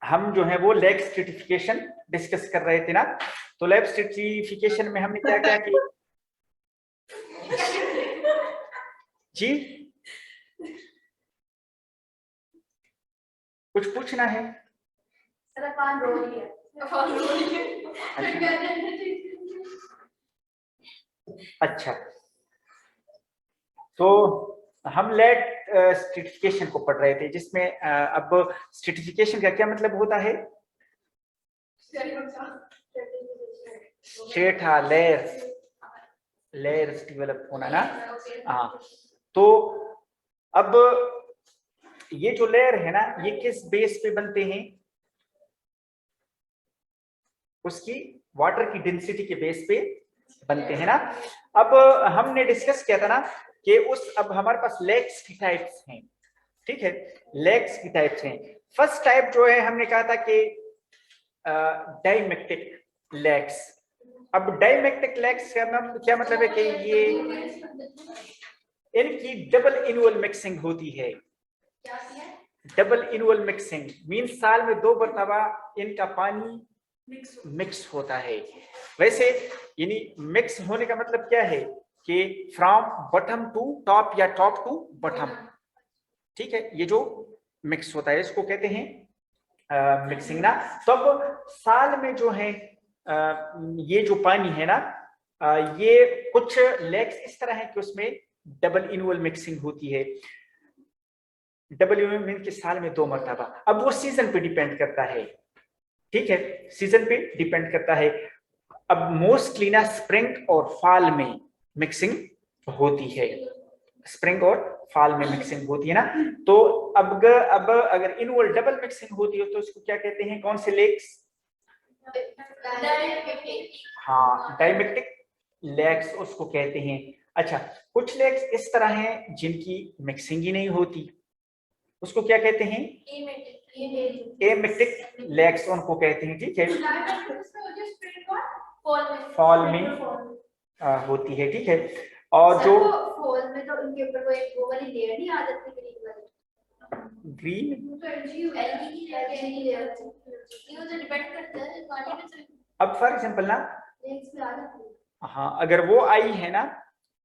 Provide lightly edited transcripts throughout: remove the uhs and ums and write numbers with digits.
हम जो है वो लैग स्ट्रेटिफिकेशन डिस्कस कर रहे थे ना। तो लैग स्ट्रेटिफिकेशन में हमने क्या क्या किया जी? कुछ पूछना है? अच्छा, तो हम लैग स्ट्रेटिफिकेशन को पढ़ रहे थे, जिसमें अब स्ट्रेटिफिकेशन का क्या मतलब होता है? स्ट्रेट, हाँ, लेयर्स डेवलप होना ना। हाँ, तो अब ये जो लेयर है ना, ये किस बेस पे बनते हैं? उसकी वाटर की डेंसिटी के बेस पे बनते हैं ना। अब हमने डिस्कस किया था ना कि अब हमारे पास लेग्स की टाइप्स हैं, ठीक है? लेग्स की टाइप्स हैं। फर्स्ट टाइप जो है हमने कहा था कि डायमेक्टिक लेग्स। अब डायमेक्टिक लेग्स का क्या मतलब है कि ये इनकी डबल इनुअल मिक्सिंग होती है। डबल इनुअल मिक्सिंग मीन साल में 2 मरतबा इनका पानी मिक्स होता है। वैसे यानी मिक्स होने का मतलब क्या है कि फ्रॉम बॉटम टू टॉप या टॉप टू बॉटम, ठीक है? ये जो मिक्स होता है इसको कहते हैं मिक्सिंग ना। तो अब साल में जो है ये जो पानी है ना, ये कुछ लेग्स इस तरह है कि उसमें डबल इनुअल मिक्सिंग होती है। डबल इनुअल मीन के साल में 2 मरतबा। अब वो सीजन पे डिपेंड करता है, ठीक है? सीजन पे डिपेंड करता है। अब मोस्टली ना स्प्रिंग और फॉल में मिक्सिंग होती है, स्प्रिंग और फॉल में मिक्सिंग होती है ना। तो अब अगर इनुअल डबल मिक्सिंग होती है तो इसको क्या कहते हैं? कौन से लेग्स? हाँ, डायमेक्टिक लेग्स उसको कहते हैं। अच्छा, कुछ लेग्स इस तरह हैं जिनकी मिक्सिंग ही नहीं होती, उसको क्या कहते हैं? एमेक्टिक लेग्स उनको कहते हैं, ठीक है? फॉल में होती है, ठीक है? और जो फॉल में तो उनके ऊपर वो एक वो वाली लेयर नहीं आ जाती ग्रीन, अब फॉर एग्जांपल ना, हाँ, अगर वो आई है ना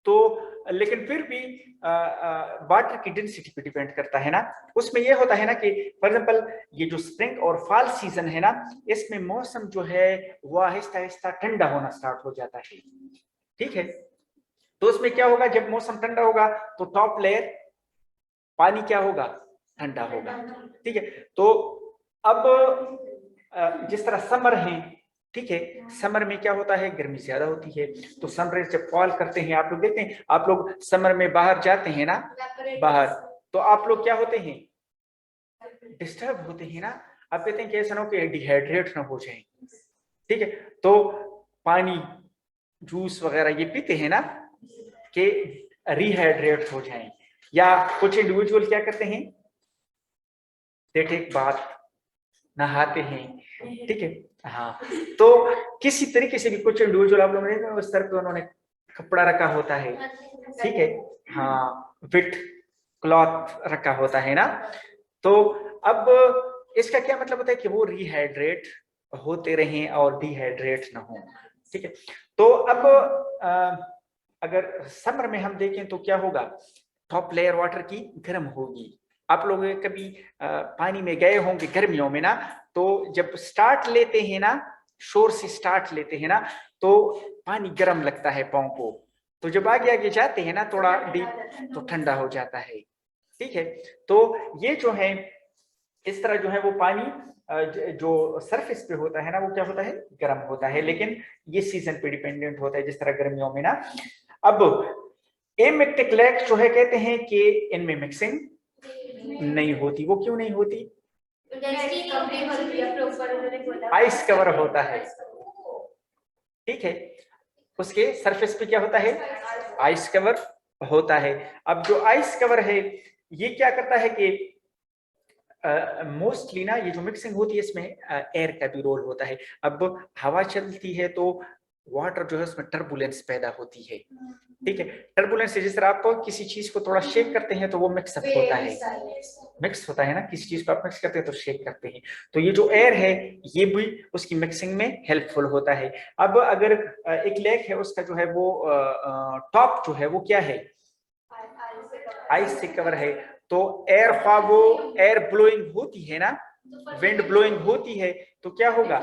तो, लेकिन फिर भी वाटर की डेंसिटी पे डिपेंड करता है ना। उसमें ये होता है ना कि फॉर एग्जांपल ये जो स्प्रिंग और फॉल सीजन है ना, इसमें मौसम जो है वो आहिस्ता आहिस्ता ठंडा होना स्टार्ट हो जाता है, ठीक है? तो उसमें क्या होगा, जब मौसम ठंडा होगा तो टॉप लेयर पानी क्या होगा? ठंडा होगा, ठीक है? तो अब जिस तरह समर है, ठीक है? समर में क्या होता है? गर्मी ज्यादा होती है, तो सनराइज जब फॉल करते हैं, आप लोग देखते हैं, आप लोग समर में बाहर जाते हैं ना, बाहर, तो आप लोग क्या होते हैं? डिस्टर्ब होते हैं ना। आप कहते हैं कि ऐसा ना हो कि डिहाइड्रेट ना हो जाए, ठीक है? तो पानी, जूस वगैरह ये पीते हैं ना कि रिहाइड्रेट हो जाएं। या कुछ इंडिविजुअल क्या करते हैं? दे टेक बाथ, नहाते हैं, ठीक है? हाँ, तो किसी तरीके से भी कुछ इंडिविजुअल आप लोगों ने उस तरह पे उन्होंने कपड़ा रखा होता है, ठीक है? हाँ, विट क्लॉथ रखा होता है ना। तो अब इसका क्या मतलब होता है कि वो रिहाइड्रेट होते रहें और डिहाइड्रेट ना हो, ठीक है? तो अब अगर समर में हम देखें तो क्या होगा? टॉप लेयर वाटर की गर्म होगी। आप लोग कभी पानी में गए होंगे गर्मियों में ना, तो जब स्टार्ट लेते हैं ना, शोर से स्टार्ट लेते हैं ना, तो पानी गर्म लगता है पांव को, तो जब आगे आगे जाते हैं ना थोड़ा डीप, तो ठंडा हो जाता है, ठीक है? तो ये जो है इस तरह जो है वो पानी जो सरफेस पे होता है ना, वो क्या होता है? गर्म होता है, लेकिन ये सीजन पे डिपेंडेंट होता है, जिस तरह गर्मियों में ना। अब एमेक्टिक लेग्स जो है कहते हैं कि इनमें मिक्सिंग नहीं होती। वो क्यों नहीं होती? आइस कवर होता है, ठीक है? उसके सरफेस पे क्या होता है? आइस कवर होता है। अब जो आइस कवर है ये क्या करता है कि मोस्टली ना ये जो मिक्सिंग होती है इसमें एयर का भी रोल होता है। अब हवा चलती है तो वाटर जो है उसमें टर्बुलेंस पैदा होती है, ठीक है? टर्बुलेंस से जिस तरह आप किसी चीज को थोड़ा शेक करते हैं तो वो मिक्सअप होता है, मिक्स होता है ना, किसी चीज को आप मिक्स करते हैं तो शेक करते हैं, तो ये जो एयर है ये भी उसकी मिक्सिंग में हेल्पफुल होता है। अब अगर एक लेक है उसका जो है वो टॉप जो है वो क्या है, आइस से कवर है, तो एयर ख्वाह वो एयर ब्लोइंग होती है ना, विंड ब्लोइंग होती है, तो क्या होगा,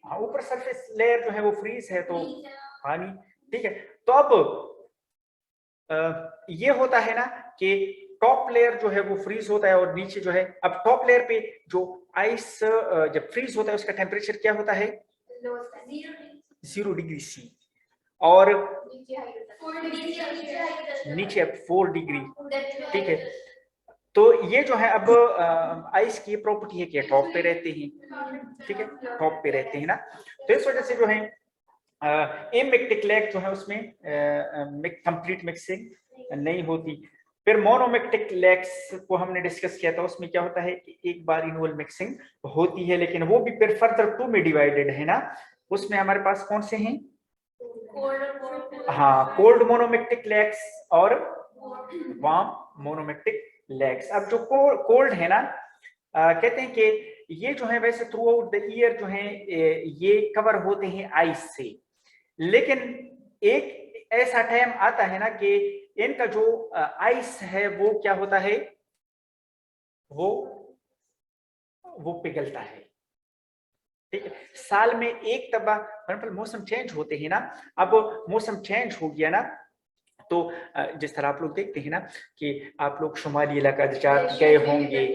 हाँ ऊपर सरफेस लेयर जो है वो फ्रीज है तो पानी, ठीक है। तो अब ये होता है ना कि टॉप लेयर जो है वो फ्रीज होता है और नीचे जो है, अब टॉप लेयर पे जो आइस जब फ्रीज होता है उसका टेम्परेचर क्या होता है, 0 डिग्री सी, और नीचे 4 डिग्री, ठीक है। तो ये जो है अब आइस की प्रॉपर्टी है कि टॉप पे रहते हैं, ठीक है, टॉप पे रहते हैं ना, तो इस वजह से जो है एमेक्टिक लेक जो है उसमें कंप्लीट मिक्सिंग नहीं होती। फिर मोनोमेक्टिक लेक्स को हमने डिस्कस किया था, उसमें क्या होता है कि एक बार इनवॉल मिक्सिंग होती है, लेकिन वो भी फिर फर्दर 2 में डिवाइडेड है ना, उसमें हमारे पास कौन से हैं, हाँ कोल्ड मोनोमेक्टिक लेक्स और वार्म मोनोमेक्टिक लेक्स। अब जो कोल्ड है ना, कहते हैं कि ये जो है वैसे थ्रू आउट द ईयर जो है ये कवर होते हैं आइस से, लेकिन एक ऐसा टाइम आता है ना कि इनका जो आइस है वो क्या होता है, वो पिघलता है, ठीक है। साल में एक दफा मतलब मौसम चेंज होते हैं ना, अब मौसम चेंज हो गया ना, तो जिस तरह आप लोग देखते हैं ना कि आप लोग शुमाली इलाका गए होंगे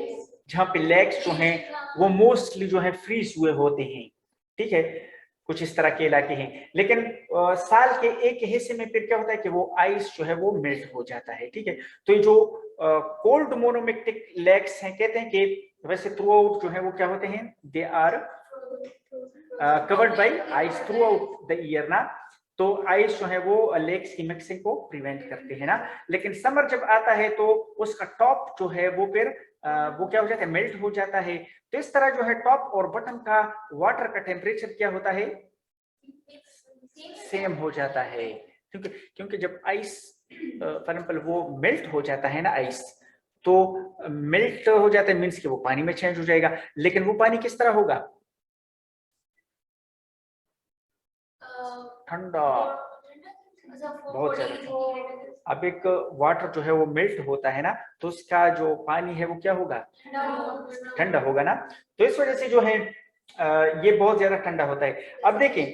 जहाँ पे लेक्स जो हैं वो मोस्टली जो है फ्रीज हुए होते हैं, ठीक है, कुछ इस तरह के इलाके हैं, लेकिन साल के एक हिस्से में फिर क्या होता है कि वो आइस जो है वो मेल्ट हो जाता है, ठीक है। तो ये जो कोल्ड मोनोमेक्टिक लेक्स हैं, कहते हैं कि वैसे थ्रू आउट जो है वो क्या होते हैं, they are covered by ice throughout the year ना, तो आइस जो है वो लेक्स की मिक्सिंग को प्रिवेंट करते हैं ना, लेकिन समर जब आता है तो उसका टॉप जो है वो फिर वो क्या हो जाता है, मेल्ट हो जाता है। तो इस तरह जो है टॉप और बॉटम का वाटर का टेम्परेचर क्या होता है, सेम हो जाता है, क्योंकि जब आइस फॉर एग्जांपल वो मेल्ट हो जाता है ना आइस, तो मेल्ट हो जाता है मींस कि वो पानी में चेंज हो जाएगा, लेकिन वो पानी किस तरह होगा, ठंडा, बहुत ज्यादा ठंडा। अब एक वाटर जो है वो मेल्ट होता है ना, तो उसका जो पानी है वो क्या होगा, ठंडा होगा ना, तो इस वजह से जो है ये बहुत ज्यादा ठंडा होता है। अब देखें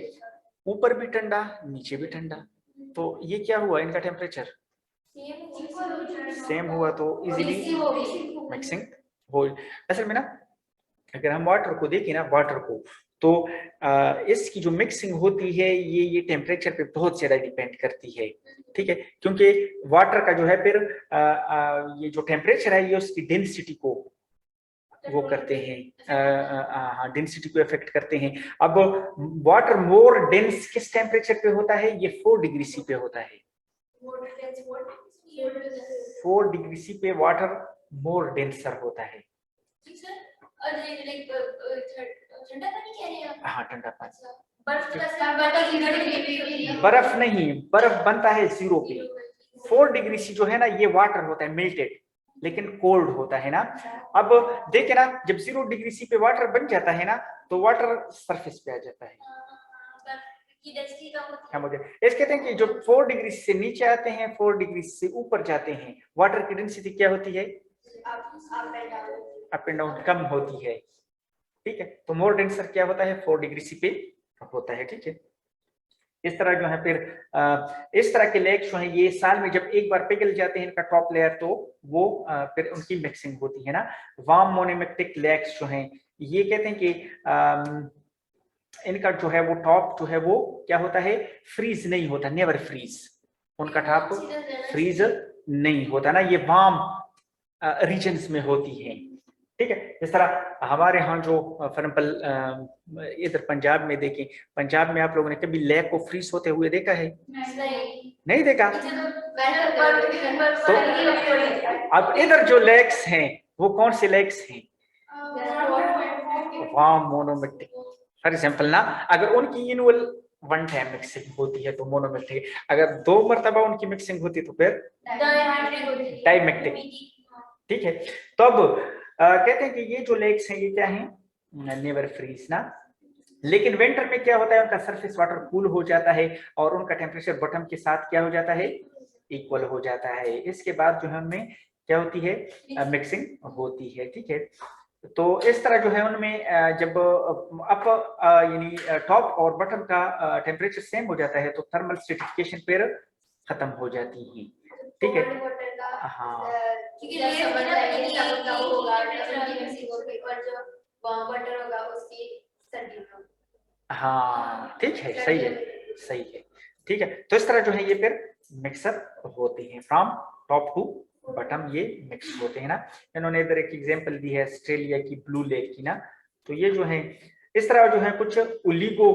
ऊपर भी ठंडा नीचे भी ठंडा, तो ये क्या हुआ, इनका टेम्परेचर सेम हुआ, तो इजीली मिक्सिंग हो। असल में ना अगर हम वाटर को देखें ना, वाटर को, तो इसकी जो मिक्सिंग होती है ये टेम्परेचर पे बहुत ज्यादा डिपेंड करती है, ठीक है, क्योंकि वाटर का जो है फिर ये जो टेम्परेचर है ये उसकी डेंसिटी को वो करते हैं, हाँ डेंसिटी को इफेक्ट करते हैं। अब वाटर मोर डेंस किस टेम्परेचर पे होता है, ये 4 डिग्री सी पे होता है, 4 डिग्री सी पे वाटर मोर डेंसर होता है, हाँ ठंडा पानी, बर्फ नहीं, बर्फ बनता है 0 पे, 4 डिग्री सी जो है ना ये वाटर होता है मेल्टेड, लेकिन कोल्ड होता है ना। अब देखे ना जब 0 डिग्री सी पे वाटर बन जाता है ना, तो वाटर सरफेस पे आ जाता है, क्या मुझे इस कहते हैं कि जो 4 डिग्री से नीचे आते हैं 4 डिग्री से ऊपर जाते हैं, वाटर की डेंसिटी क्या होती है, अप एंड डाउन कम होती है, ठीक है। तो मोर डेंसर क्या होता है, 4 डिग्री सी पे होता है, ठीक है। इस तरह जो है फिर इस तरह के लेक्स जो है ये साल में जब एक बार पिघल जाते हैं इनका टॉप लेयर, तो वो फिर उनकी मिक्सिंग होती है ना। वार्म मोनोमेक्टिक लेक्स जो हैं ये कहते हैं कि इनका जो है वो टॉप जो है वो क्या होता है, फ्रीज नहीं होता, नेवर फ्रीज, उनका टॉप फ्रीज नहीं होता ना, ये वार्म रीजन्स में होती है, ठीक है। जिस तरह हमारे यहाँ जो फॉर एग्जाम्पल इधर पंजाब में देखें, पंजाब में आप लोगों ने कभी लेक को फ्रीज होते हुए देखा है, नहीं देखा, तो अब इधर जो लेक्स हैं वो कौन से लेक्स हैं, वार्म मोनोमेक्टिक। फॉर एग्जाम्पल ना अगर उनकी इनवल 1 टाइम मिक्सिंग होती है तो मोनोमेक्टिक, अगर 2 मरतबा उनकी मिक्सिंग होती है तो फिर डाइमेक्टिक, ठीक है। तो अब कहते हैं कि ये जो लेक्स हैं ये क्या है, नेवर फ्रीज ना, लेकिन विंटर में क्या होता है, उनका सरफेस वाटर कूल हो जाता है और उनका टेम्परेचर बॉटम के साथ क्या हो जाता है, इक्वल हो जाता है। इसके बाद जो है उनमें क्या होती है, मिक्सिंग होती है। ठीक है, तो इस तरह जो है उनमें जब अप यानी टॉप और बॉटम का टेम्परेचर सेम हो जाता है तो थर्मल स्ट्रेटिफिकेशन फिर खत्म हो जाती है। ठीक है, हाँ हाँ ठीक है, सही है, सही है। ठीक है, तो इस तरह जो है ये फिर मिक्सअप होते हैं, फ्रॉम टॉप टू बॉटम ये मिक्स होते हैं ना। इन्होंने इधर एक एग्जांपल दी है ऑस्ट्रेलिया की ब्लू लेक की ना, तो ये जो है इस तरह जो है कुछ ओलिगो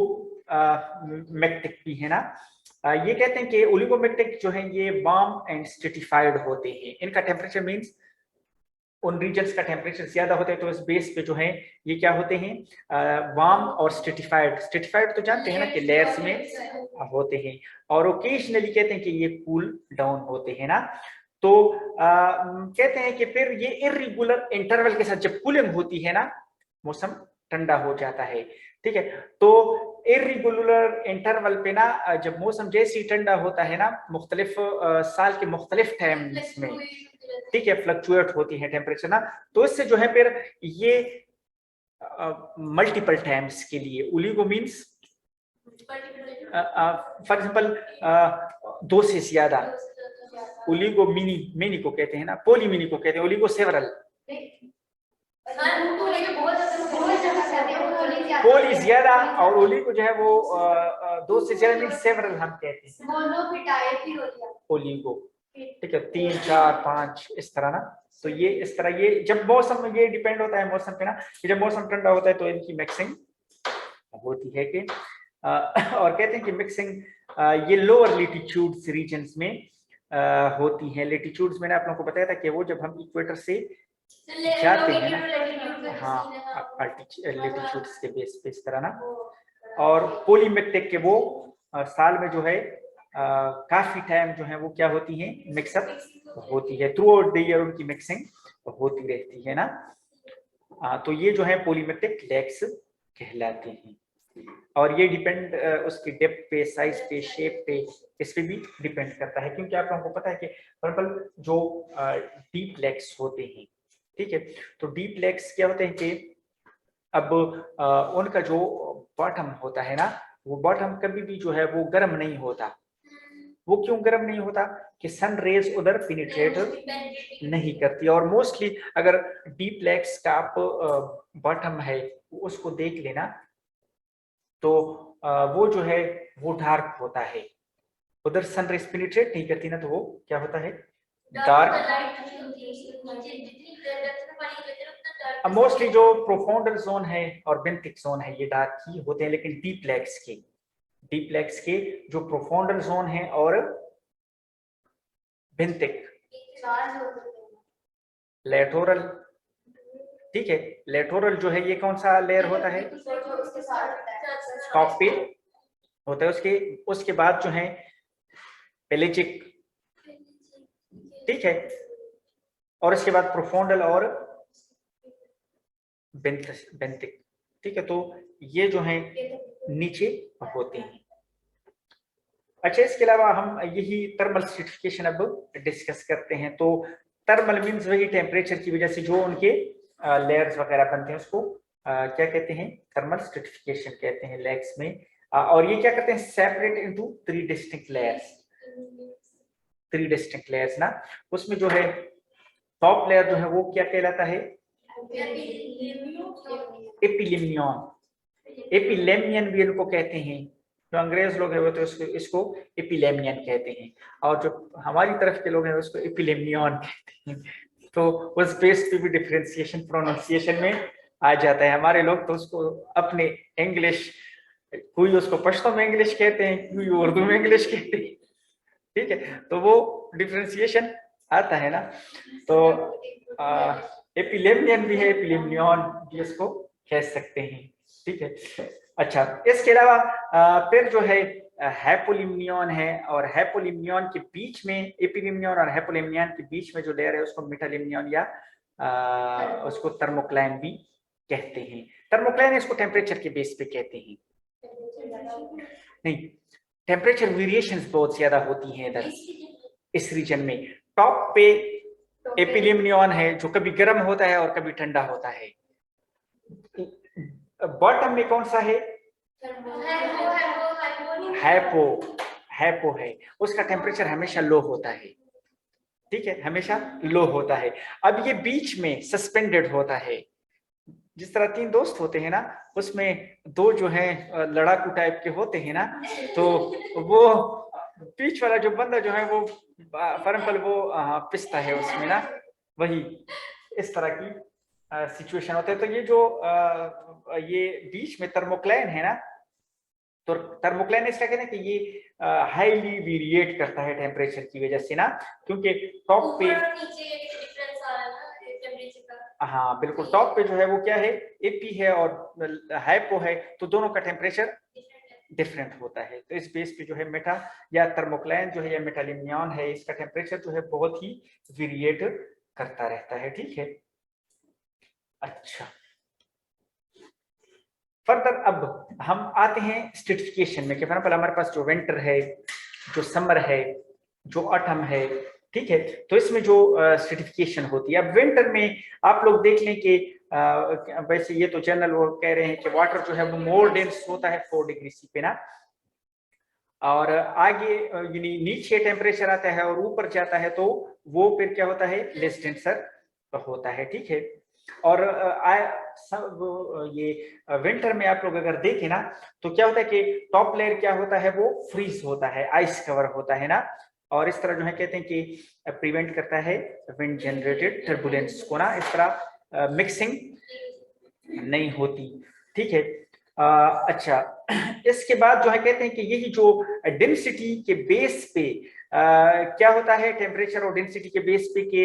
मैक्टिक भी है ना। ये कहते हैं कि ओलिगोमेक्टिक जो है ये वार्म एंड स्ट्रेटिफाइड होते हैं, इनका टेम्परेचर मींस उन रीजन्स का टेम्परेचर ज्यादा होता है तो इस बेस पे जो है ये क्या होते हैं, वार्म और स्ट्रेटिफाइड। स्ट्रेटिफाइड तो जानते हैं ना कि लेयर्स में होते हैं, और ओकेजनली कहते हैं कि ये कूल डाउन होते हैं ना। तो कहते हैं कि फिर ये इर्रेगुलर इंटरवल के साथ जब कूलिंग होती है ना, मौसम ठंडा हो जाता है। ठीक है, तो इर्रेगुलर इंटरवल पे ना जब मौसम जैसे ही ठंडा होता है ना, मुख्तलिफ साल के मुख्तलिफ टाइम्स में, ठीक है, फ्लक्चुएट होती है टेम्परेचर ना, तो इससे जो है फिर ये मल्टीपल टाइम्स के लिए ओलिगो मींस फॉर एग्जांपल 2 से ज्यादा, ओलिगो मिनी, मिनी को कहते हैं ना, पोली मिनी को कहते हैं, ओलिगो सेवरल, पोली ज्यादा और ओलिगो जो है वो 2 से ज्यादा मींस सेवरल हम कहते हैं ओलिगो। ठीक है, 3 4 5 इस तरह ना। तो ये इस तरह ये जब मौसम में ये डिपेंड होता है मौसम पे ना, कि जब मौसम ठंडा होता है तो इनकी मिक्सिंग होती है कि और कहते हैं कि मिक्सिंग ये लोअर लेटीट्यूड्स रीजन्स में होती है। लेटीट्यूड्स में आप लोगों को बताया था कि वो जब हम इक्वेटर से जाते हैं ना, हाँ लेटीट्यूड्स के बेस पे इस तरह ना। और पोलीमेक्टिक के वो साल में जो है काफी टाइम जो है वो क्या होती है, मिक्सअप होती है, थ्रू आउट द ईयर उनकी मिक्सिंग होती रहती है ना। तो ये जो है पोलीमेक्टिक लेक्स कहलाते हैं, और ये डिपेंड उसकी डेप्थ पे, साइज पे, शेप पे, इस पे भी डिपेंड करता है, क्योंकि आप लोगों को पता है कि फॉर जो डीप लेक्स होते हैं, ठीक है, तो डीप लेक्स क्या होते हैं कि अब उनका जो बॉटम होता है ना, वो बॉटम कभी भी जो है वो गर्म नहीं होता। वो क्यों गर्म नहीं होता, कि सन रेज उधर पेनिट्रेट नहीं करती, और मोस्टली अगर डीप लेक्स का आप बॉटम है उसको देख लेना तो वो जो है वो डार्क होता है, उधर सन रेज पेनिट्रेट नहीं करती ना, तो वो क्या होता है, डार्क। मोस्टली जो प्रोफाउंडल जोन है और बेंथिक जोन है ये डार्क ही होते हैं, लेकिन डीप लेक्स के जो प्रोफाउंडल जोन है और बेंथिक, लेटोरल, ठीक है, लेटोरल जो है ये कौन सा लेयर होता है, टॉप पे होता है, उसके बाद जो है पेलेजिक, ठीक है, और इसके बाद प्रोफाउंडल और बेंथिक, ठीक है, तो ये जो है नीचे होते हैं। अच्छा, इसके अलावा हम यही थर्मल स्ट्रेटिफिकेशन अब डिस्कस करते हैं। तो थर्मल मींस वही टेम्परेचर की वजह से जो उनके लेयर्स वगैरह बनते हैं उसको क्या कहते हैं, थर्मल स्ट्रेटिफिकेशन कहते हैं लेग्स में। और ये क्या करते हैं, सेपरेट इनटू 3 डिस्टिंक्ट लेयर्स ना। उसमें जो है टॉप लेयर जो है वो क्या कहलाता है, एपिलेमियन, एपिलेमियन भी इनको कहते हैं, जो अंग्रेज लोग हैं वो तो इसको एपिलेमियन कहते हैं, और जो हमारी तरफ के लोग हैं उसको एपिलेमियन कहते हैं। तो उस बेस पे भी डिफरेंशिएशन प्रोनाउंसिएशन में आ जाता है। हमारे लोग तो उसको अपने इंग्लिश, कोई उसको पश्तो में इंग्लिश कहते हैं, कोई उर्दू में इंग्लिश कहते हैं, ठीक है, तो वो डिफरेंशिएशन आता है ना। तो एपिलेमियन भी है, एपिलेमियन भी इसको कह सकते हैं, ठीक है। अच्छा, इसके अलावा फिर जो है हैपोलिम्नियन है और हैपोलिम्नियन के बीच में एपिलिम्नियन और हैपोलिम्नियन के बीच में जो लेयर है उसको मेटालिम्नियन या उसको थर्मोक्लाइन भी कहते हैं। थर्मोक्लाइन इसको टेम्परेचर के बेस पे कहते हैं। नहीं, टेम्परेचर वेरिएशंस बहुत ज्यादा होती हैं इधर इस रीजन में। टॉप पे एपिलिम्नियन है जो कभी गर्म होता है और कभी ठंडा होता है। बॉटम में कौन सा है? हैपो है, उसका टेम्परेचर हमेशा लो होता है। ठीक है, हमेशा लो होता है। अब ये बीच में सस्पेंडेड होता है। जिस तरह तीन दोस्त होते हैं ना, उसमें दो जो है लड़ाकू टाइप के होते हैं ना, तो वो बीच वाला जो बंदा जो है वो फॉर एग्जांपल वो पिसता है उसमें ना, वही इस तरह की सिचुएशन होता है। तो ये जो ये बीच में थर्मोक्लाइन है ना, तो थर्मोक्लाइन इसका कहते हैं कि ये हाईली वेरिएट करता है टेम्परेचर की वजह से ना, क्योंकि टॉप पे हाँ बिल्कुल, टॉप पे जो है वो क्या है, एपी है और हाइपो है, तो दोनों का टेम्परेचर डिफरेंट होता है। तो इस बेस पे जो है मेटा या थर्मोक्लाइन जो है या मेटालिम्नियन है, इसका टेम्परेचर जो है बहुत ही वेरिएट करता रहता है। ठीक है, अच्छा फर्दर अब हम आते हैं स्ट्रेटिफिकेशन में कि फॉर एग्जांपल हमारे पास जो विंटर है, जो समर है, जो ऑटम है, ठीक है, तो इसमें जो स्ट्रेटिफिकेशन होती है। अब विंटर में आप लोग देख लें कि वैसे ये तो जनरल वो कह रहे हैं कि वाटर जो है वो मोर डेंस होता है 4 डिग्री सी पे ना, और आगे यानी नीचे टेम्परेचर आता है और ऊपर जाता है तो वो फिर क्या होता है, लेस डेंसर होता है। ठीक है, और ये विंटर में आप लोग अगर देखें ना, तो क्या होता है कि टॉप लेयर क्या होता है, वो फ्रीज होता है, आइस कवर होता है ना, और इस तरह जो है कहते हैं कि प्रिवेंट करता है विंड जनरेटेड टर्बुलेंस को ना, इस तरह मिक्सिंग नहीं होती। ठीक है, अच्छा इसके बाद जो है कहते हैं कि यही जो डेंसिटी के बेस पे क्या होता है, टेम्परेचर और डेंसिटी के बेस पे के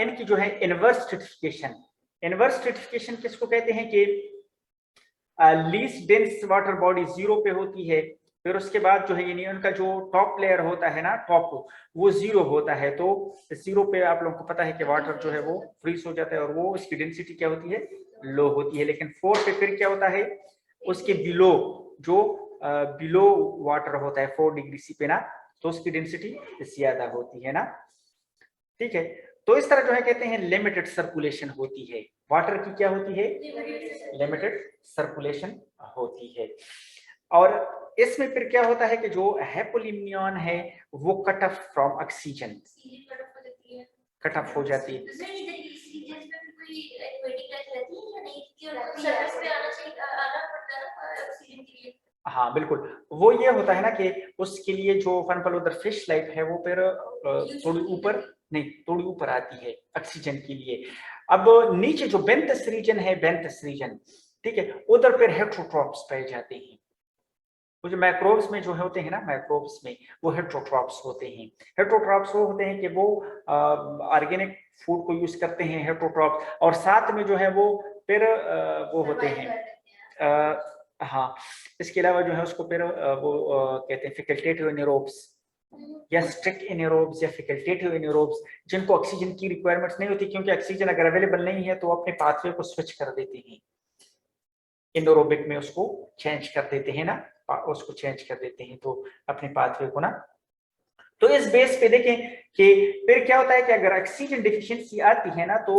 इनकी जो है इनवर्स स्ट्रेटिफिकेशन। इनवर्स स्ट्रेटिफिकेशन किसको कहते हैं कि लीस्ट डेंस वाटर बॉडी 0 पे होती है, फिर उसके बाद जो है यानी उनका जो टॉप लेयर होता है ना, टॉप वो 0 होता है, तो 0 पे आप लोगों को पता है कि वाटर जो है वो फ्रीज हो जाता है और वो उसकी डेंसिटी क्या होती है, लो होती है। लेकिन 4 पे फिर क्या होता है, उसके बिलो जो बिलो वाटर होता है 4 डिग्री सी पे ना, तो उसकी डेंसिटी ज्यादा होती है ना। ठीक है, तो इस तरह जो है कहते हैं लिमिटेड सर्कुलेशन होती है, वाटर की क्या होती है, लिमिटेड सर्कुलेशन होती है। और इसमें फिर क्या होता है कि जो हैपोलिम्नियन है वो cut off from oxygen, cut off हो जाती है। हाँ बिल्कुल, वो ये होता है ना कि उसके लिए जो फॉर एग्जांपल उधर फिश लाइफ है वो फिर थोड़ी ऊपर नहीं, थोड़ी ऊपर आती है ऑक्सीजन के लिए। अब नीचे जो बेंथस रीजन है, बेंथस रीजन, ठीक है, उधर फिर हेट्रोट्रॉप्स पाए जाते हैं। वो जो माइक्रोब्स में जो होते हैं ना, माइक्रोब्स में वो हेट्रोट्रॉप्स होते हैं। हेट्रोट्रॉप्स वो होते हैं कि वो ऑर्गेनिक फूड को यूज करते हैं हेट्रोट्रॉप्स, और साथ में जो है वो फिर वो होते हैं हाँ, इसके अलावा जो है उसको फिर वो कहते हैं फैकल्टेटिव एनारोब्स या स्ट्रिक्ट एनारोब्स या फैकल्टेटिव एनारोब्स, जिनको ऑक्सीजन की रिक्वायरमेंट्स नहीं होती, क्योंकि ऑक्सीजन अगर अवेलेबल नहीं है तो वो अपने पाथवे को स्विच कर देते हैं, एनारोबिक में उसको चेंज कर देते हैं ना, उसको चेंज कर देते हैं तो अपने पाथवे को ना। तो इस बेस पे देखें कि फिर क्या होता है कि अगर ऑक्सीजन डिफिशिएंसी आती है ना, तो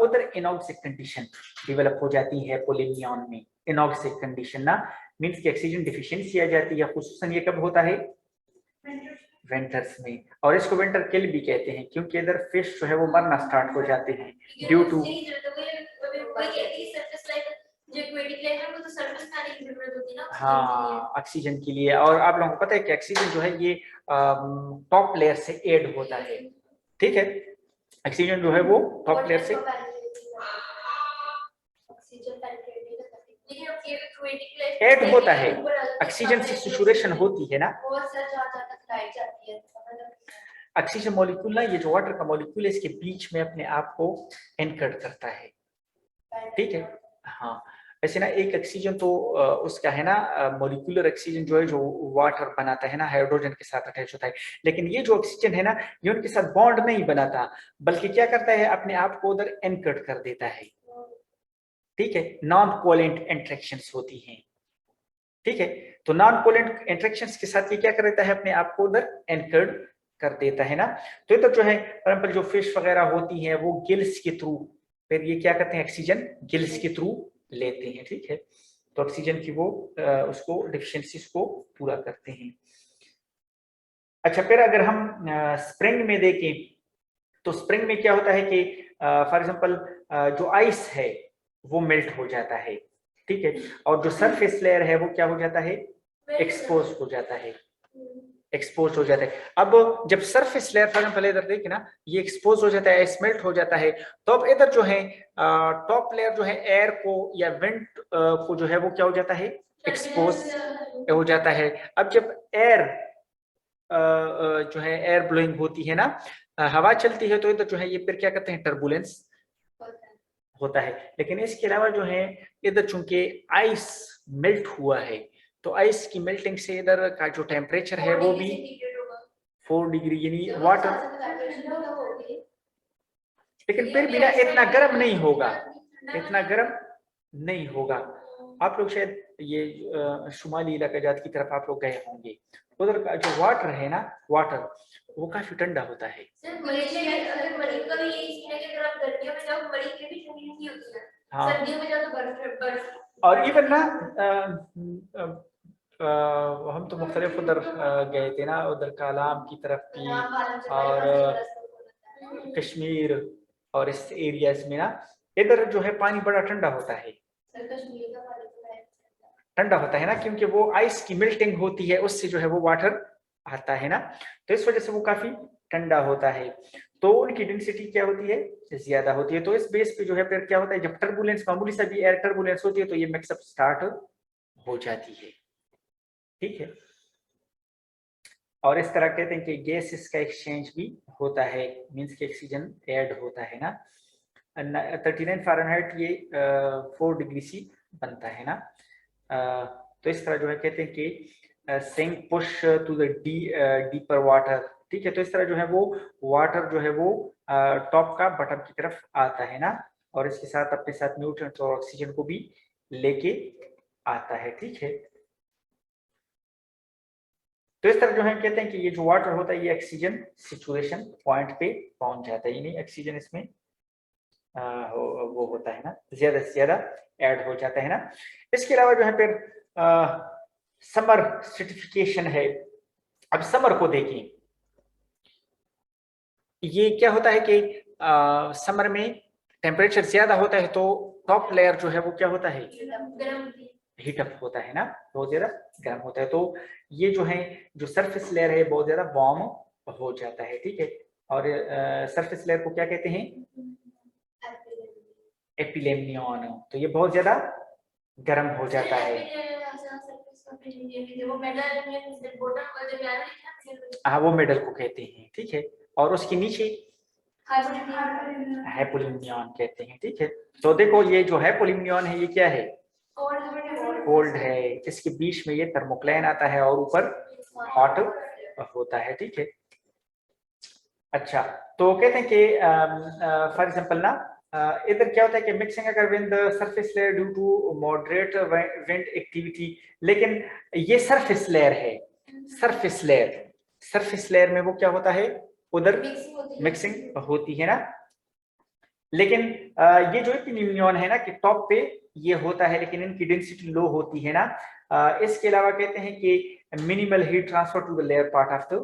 उधर इनॉक्सिक कंडीशन डेवलप हो जाती है पोलिमियन में। इनॉक्सिक कंडीशन ना मींस कि ऑक्सीजन डिफिशिएंसी आ जाती है, खुसूसन ये कब होता है, विंटर्स में। और इसको विंटर किल भी कहते हैं क्योंकि इधर फिश जो है वो मरना स्टार्ट हो जाते हैं ड्यू टू हाँ ऑक्सीजन के लिए। और आप लोगों को पता है कि ऑक्सीजन जो है ये टॉप लेयर से ऐड होता है। ठीक है, ऑक्सीजन जो है वो टॉप लेयर से ऐड होता है, ऑक्सीजन से सैचुरेशन होती है ना। ऑक्सीजन मॉलिक्यूल ना, ये जो वाटर का मॉलिक्यूल है इसके बीच में अपने आप को एंकर करता है। ठीक है, हाँ, वैसे ना एक ऑक्सीजन तो उसका है ना मॉलिक्यूलर ऑक्सीजन जो है जो वाटर बनाता है ना हाइड्रोजन के साथ अटैच होता है, लेकिन ये जो ऑक्सीजन है ना ये उनके साथ बॉन्ड नहीं बनाता, बल्कि क्या करता है अपने आप को उधर एनकर्ड कर देता है। ठीक है, नॉन कोवेलेंट इंटरेक्शंस होती हैं। ठीक है, तो नॉन कोवेलेंट इंटरेक्शंस के साथ ये क्या कर देता है अपने आप को उधर एनकर्ड कर देता है ना। तो इधर जो है फॉर एग्जांपल जो फिश वगैरह होती हैं वो गिल्स के थ्रू फिर ये क्या करते हैं ऑक्सीजन गिल्स के थ्रू लेते हैं। ठीक है, तो ऑक्सीजन की वो उसको डिफिशियंसीज को पूरा करते हैं। अच्छा, फिर अगर हम स्प्रिंग में देखें तो स्प्रिंग में क्या होता है कि फॉर एग्जांपल जो आइस है वो मेल्ट हो जाता है। ठीक है, और जो सरफेस लेयर है वो क्या हो जाता है एक्सपोज हो जाता है, एक्सपोज हो जाता है। अब जब सरफेस लेयर फॉर एग्जांपल इधर देखिए ना ये एक्सपोज हो जाता है स्मेल्ट हो जाता है, तो अब इधर जो है टॉप लेयर जो है एयर को या विंड को जो है वो क्या हो जाता है एक्सपोज हो जाता है। अब जब एयर जो है एयर ब्लोइंग होती है ना हवा चलती है तो इधर जो है ये फिर क्या करते हैं टर्बुलेंस होता है। लेकिन इसके अलावा जो है इधर चूंकि आइस मेल्ट हुआ है तो आइस की मेल्टिंग से इधर का जो टेम्परेचर है वो भी 4 डिग्री यानी वाटर, लेकिन फिर भी ना इतना गर्म नहीं होगा, इतना गर्म नहीं होगा। आप लोग शायद ये शुमाली इलाका जात की तरफ आप लोग गए होंगे, उधर का जो वाटर है ना वाटर वो काफी ठंडा होता है। और इवन ना हम तो मुख्तलिफ उधर गए थे ना, उधर कालाम की तरफ भी और कश्मीर और इस एरियाज में ना इधर जो है पानी बड़ा ठंडा होता है, ठंडा होता है ना क्योंकि वो आइस की मेल्टिंग होती है उससे जो है वो वाटर आता है ना, तो इस वजह से वो काफी ठंडा होता है। तो उनकी डेंसिटी क्या होती है ज्यादा होती है। तो इस बेस पे जो है फिर क्या होता है जब टर्बुलेंस मामूली सा भी एयर टर्बुलेंस होती है तो ये मिक्सअप स्टार्ट हो जाती है। ठीक है, और इस तरह कहते हैं कि गैसेस का एक्सचेंज भी होता है, मींस कि ऑक्सीजन ऐड होता है ना। 39 फ़ारेनहाइट ये 4 डिग्री सी बनता है ना। तो इस तरह जो है कहते हैं कि sink push to the deeper water. ठीक है, तो इस तरह जो है वो वाटर जो है वो टॉप का बटन की तरफ आता है ना, और इसके साथ अपने साथ न्यूट्रिएंट्स और ऑक्सीजन को भी लेके आता है। ठीक है, तो इस तरह जो है कहते हैं कि ये जो वाटर होता है ये ऑक्सीजन सिचुएशन पॉइंट पे पहुंच जाता है, यानी ऑक्सीजन इसमें वो होता है ना ज्यादा से ज्यादा ऐड हो जाता है ना। इसके अलावा जो है फिर समर सर्टिफिकेशन है। अब समर को देखें, ये क्या होता है कि समर में टेम्परेचर ज्यादा होता है तो टॉप लेयर जो है वो क्या होता है हीटअप होता है ना, बहुत ज्यादा गर्म होता है। तो ये जो है जो सरफेस लेयर है बहुत ज्यादा वार्म हो जाता है। ठीक है, और सरफेस लेयर को क्या कहते हैं एपिलेमियन, तो ये बहुत ज्यादा गर्म हो जाता है। हाँ वो मेडल को कहते हैं। ठीक है, और उसके नीचे हाइपोलिमियन कहते हैं। ठीक है, तो देखो ये जो हाइपोलिमियन है ये क्या है कोल्ड है, इसके बीच में ये थर्मोक्लाइन आता है और ऊपर हॉट होता है। ठीक है, अच्छा तो कहते हैं कि फॉर एग्जांपल ना इधर क्या होता है कि मिक्सिंग अगर with the surface layer due to moderate wind activity, लेकिन ये सरफेस लेयर है, सरफेस लेयर, सरफेस लेयर में वो क्या होता है उधर मिक्सिंग होती है ना। लेकिन ये जो एपिलेमियन है ना कि टॉप पे ये होता है लेकिन इनकी डेंसिटी लो होती है ना। इसके अलावा कहते हैं कि minimal heat transfer to the layer part of the,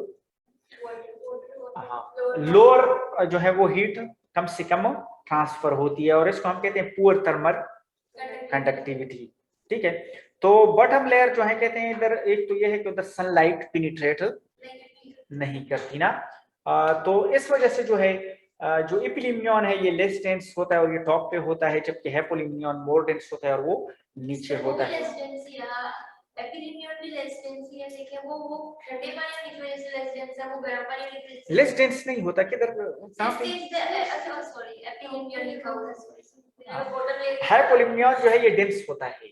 lower जो है वो हीट कम से कम ट्रांसफर होती है और इसको हम कहते हैं पुअर थर्मल कंडक्टिविटी। ठीक है, तो बॉटम लेयर जो है कहते हैं इधर एक तो ये है कि उधर सनलाइट पेनिट्रेट नहीं करती ना, तो इस वजह से जो है जो एपिलेमियन है ये लेस डेंस होता है और ये टॉप पे होता है, जबकि हाइपोलेमियन मोर डेंस होता है और वो नीचे होता है। लेस डेंस नहीं होता किधर कहां पे हाइपोल्यूमिनियन जो है ये डेंस होता है,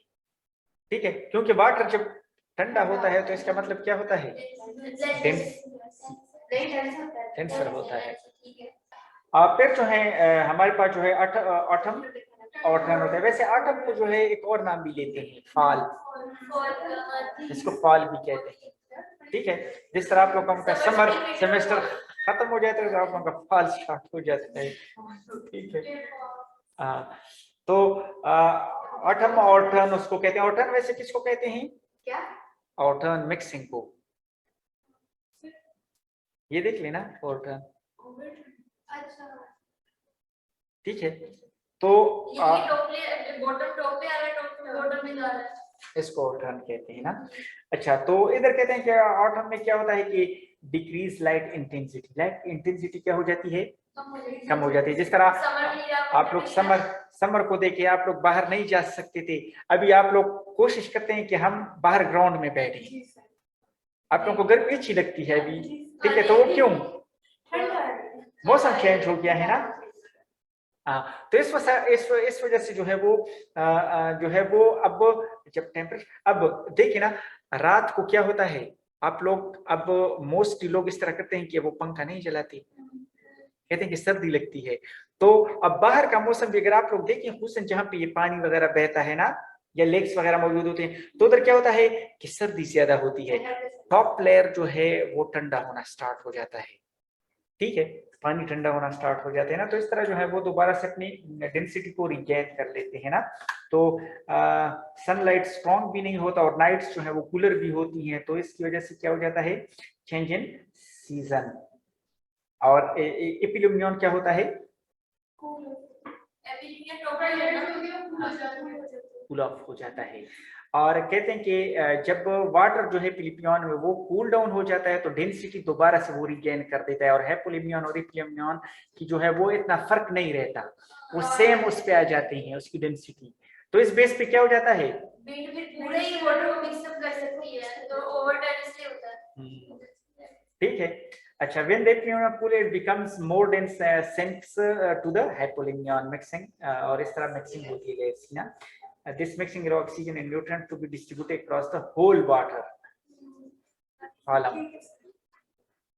ठीक है, क्योंकि वाटर जब ठंडा होता है तो इसका मतलब क्या होता है, डेंसर होता है। फिर जो है हमारे पास जो है ऑटम और टर्न होता है। वैसे ऑटम को जो है एक और नाम भी लेते हैं, फाल, जिसको फाल भी कहते हैं, ठीक है। जिस तरह आप लोगों का समर सेमेस्टर खत्म हो जाता है तो आप लोगों का फाल स्टार्ट हो जाता है, ठीक है। तो ऑटम और टर्न उसको कहते हैं। ऑटम वैसे किसको कहते हैं, क्या ऑटम मिक्सिंग को, ये देख लेना ऑटम, ठीक है। तो इसको ऑटम कहते हैं ना। अच्छा, तो इधर कहते हैं कि ऑटम में क्या होता है कि decrease light intensity, light intensity क्या हो जाती है, कम हो जाती है। जिस तरह आप लोग समर को देखिए, आप लोग बाहर नहीं जा सकते थे, अभी आप लोग कोशिश करते हैं कि हम बाहर ग्राउंड में बैठे, आप लोगों को गर्मी अच्छी लगती है अभी, ठीक है, तो वो क्यों, मौसम चेंज हो गया है ना। तो इस वजह से जो है वो अब जब टेम्परेचर, अब देखिए ना, रात को क्या होता है, आप लोग अब मोस्टली लोग इस तरह करते हैं कि वो पंखा नहीं जलाते, कहते हैं कि सर्दी लगती है। तो अब बाहर का मौसम भी अगर आप लोग देखें हुसैन, जहाँ पे ये पानी वगैरह बहता है ना, या लेक्स वगैरह मौजूद होते हैं, तो उधर क्या होता है कि सर्दी ज्यादा होती है, टॉप लेयर जो है वो ठंडा होना स्टार्ट हो जाता है, ठीक है, पानी ठंडा होना स्टार्ट हो जाते हैं ना, तो इस तरह जो है वो दोबारा से अपनी डेंसिटी को रिगेन कर लेते हैं ना। तो सनलाइट स्ट्रॉन्ग भी नहीं होता और नाइट्स जो है वो कूलर भी होती हैं, तो इसकी वजह से क्या हो जाता है, चेंज इन सीजन। और एपिल्यूमिनॉन क्या होता है, कूल ऑफ हो जाता है। और कहते हैं कि जब वाटर जो है पिलिपियन में वो कूल डाउन हो जाता है तो डेंसिटी दोबारा से वो रिगेन कर देता है, और हाइपोल्यूमियन और एपिल्यूमियन की जो है वो इतना फर्क नहीं रहता, वो सेम उस पे आ जाती है उसकी डेंसिटी। तो इस बेस पे क्या हो जाता है, पूरे ही वाटर को मिक्स अप कर सकती है, तो ओवरटाइम इसलिए होता है, ठीक है। अच्छा, when the epsilon pool it becomes more dense sinks to the hypolimnion mixing, और इस तरह मिक्सिंग होती है इसकी ना। This mixing of oxygen and nutrient to be distributed across the whole water column.